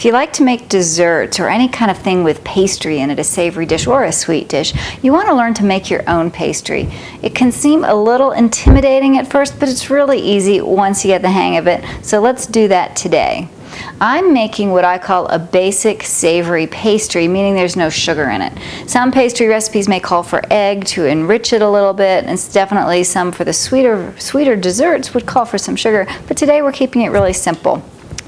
If you like to make desserts or any kind of thing with pastry in it, a savory dish or a sweet dish, you want to learn to make your own pastry. It can seem a little intimidating at first, but it's really easy once you get the hang of it. So let's do that today. I'm making what I call a basic savory pastry, meaning there's no sugar in it. Some pastry recipes may call for egg to enrich it a little bit, and definitely some for the sweeter desserts would call for some sugar, but today we're keeping it really simple.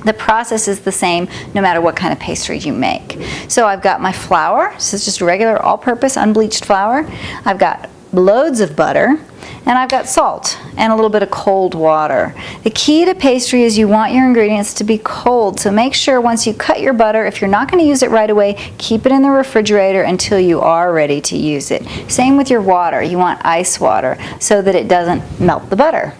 The process is the same no matter what kind of pastry you make. So I've got my flour, so it's just regular all-purpose unbleached flour. I've got loads of butter, and I've got salt and a little bit of cold water. The key to pastry is you want your ingredients to be cold, so make sure once you cut your butter, if you're not going to use it right away, keep it in the refrigerator until you are ready to use it. Same with your water. You want ice water so that it doesn't melt the butter.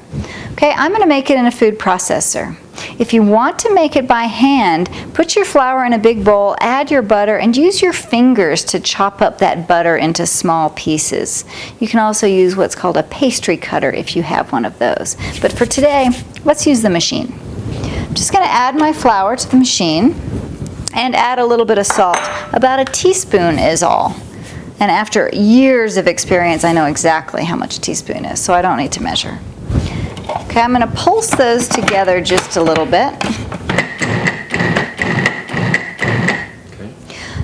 Okay, I'm going to make it in a food processor. If you want to make it by hand, put your flour in a big bowl, add your butter, and use your fingers to chop up that butter into small pieces. You can also use what's called a pastry cutter if you have one of those. But for today, let's use the machine. I'm just going to add my flour to the machine and add a little bit of salt. About a teaspoon is all. And after years of experience, I know exactly how much a teaspoon is, so I don't need to measure. Okay, I'm going to pulse those together just a little bit. Okay.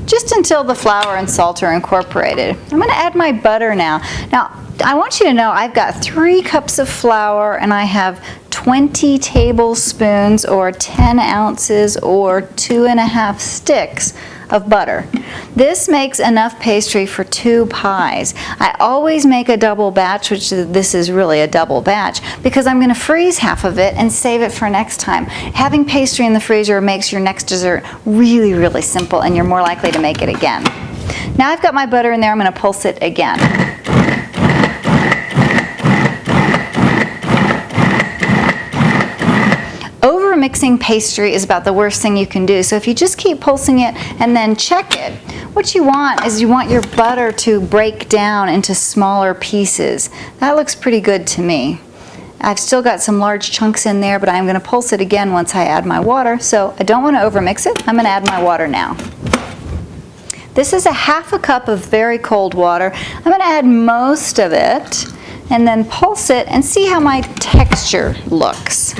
Just until the flour and salt are incorporated. I'm going to add my butter now. Now, I want you to know I've got 3 cups of flour and I have 20 tablespoons or 10 ounces or 2½ sticks of butter. This makes enough pastry for 2 pies. I always make a double batch, which this is really a double batch, because I'm going to freeze half of it and save it for next time. Having pastry in the freezer makes your next dessert really, really simple, and you're more likely to make it again. Now I've got my butter in there, I'm going to pulse it again. Mixing pastry is about the worst thing you can do. So if you just keep pulsing it and then check it, what you want is you want your butter to break down into smaller pieces. That looks pretty good to me. I've still got some large chunks in there, but I'm going to pulse it again once I add my water. So I don't want to overmix it. I'm going to add my water now. This is a ½ cup of very cold water. I'm going to add most of it and then pulse it and see how my texture looks.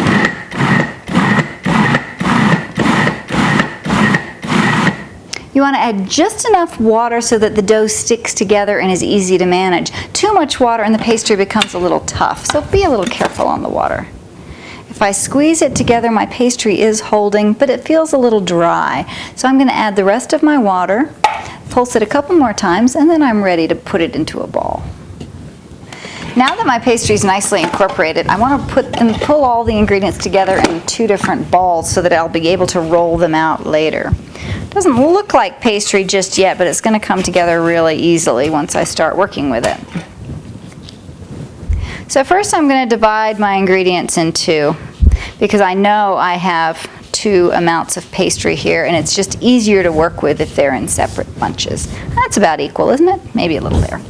You want to add just enough water so that the dough sticks together and is easy to manage. Too much water and the pastry becomes a little tough, so be a little careful on the water. If I squeeze it together, my pastry is holding, but it feels a little dry. So I'm going to add the rest of my water, pulse it a couple more times, and then I'm ready to put it into a ball. Now that my pastry is nicely incorporated, I want to pull all the ingredients together in 2 different balls so that I'll be able to roll them out later. Doesn't look like pastry just yet, but it's going to come together really easily once I start working with it. So first I'm going to divide my ingredients in 2 because I know I have 2 amounts of pastry here, and it's just easier to work with if they're in separate bunches. That's about equal, isn't it? Maybe a little there.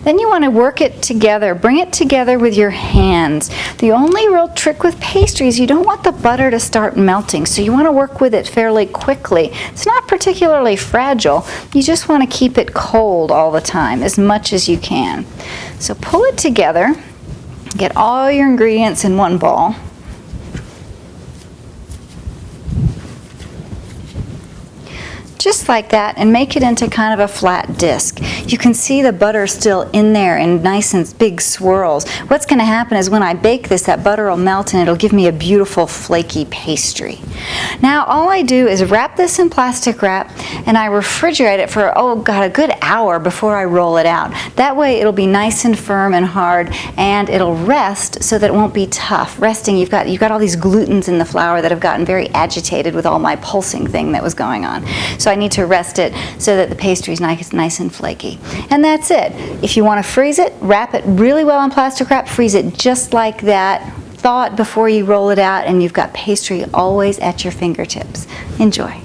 Then you want to work it together. Bring it together with your hands. The only real trick with pastry is you don't want the butter to start melting, so you want to work with it fairly quickly. It's not particularly fragile. You just want to keep it cold all the time, as much as you can. So pull it together. Get all your ingredients in one ball. Just like that, and make it into kind of a flat disc. You can see the butter still in there in nice and big swirls. What's going to happen is when I bake this, that butter will melt and it'll give me a beautiful flaky pastry. Now all I do is wrap this in plastic wrap and I refrigerate it for, a good hour before I roll it out. That way it'll be nice and firm and hard, and it'll rest so that it won't be tough. Resting, you've got all these glutens in the flour that have gotten very agitated with all my pulsing thing that was going on. So I need to rest it so that the pastry is nice and flaky. And that's it. If you want to freeze it, wrap it really well in plastic wrap, freeze it just like that. Thaw it before you roll it out, and you've got pastry always at your fingertips. Enjoy.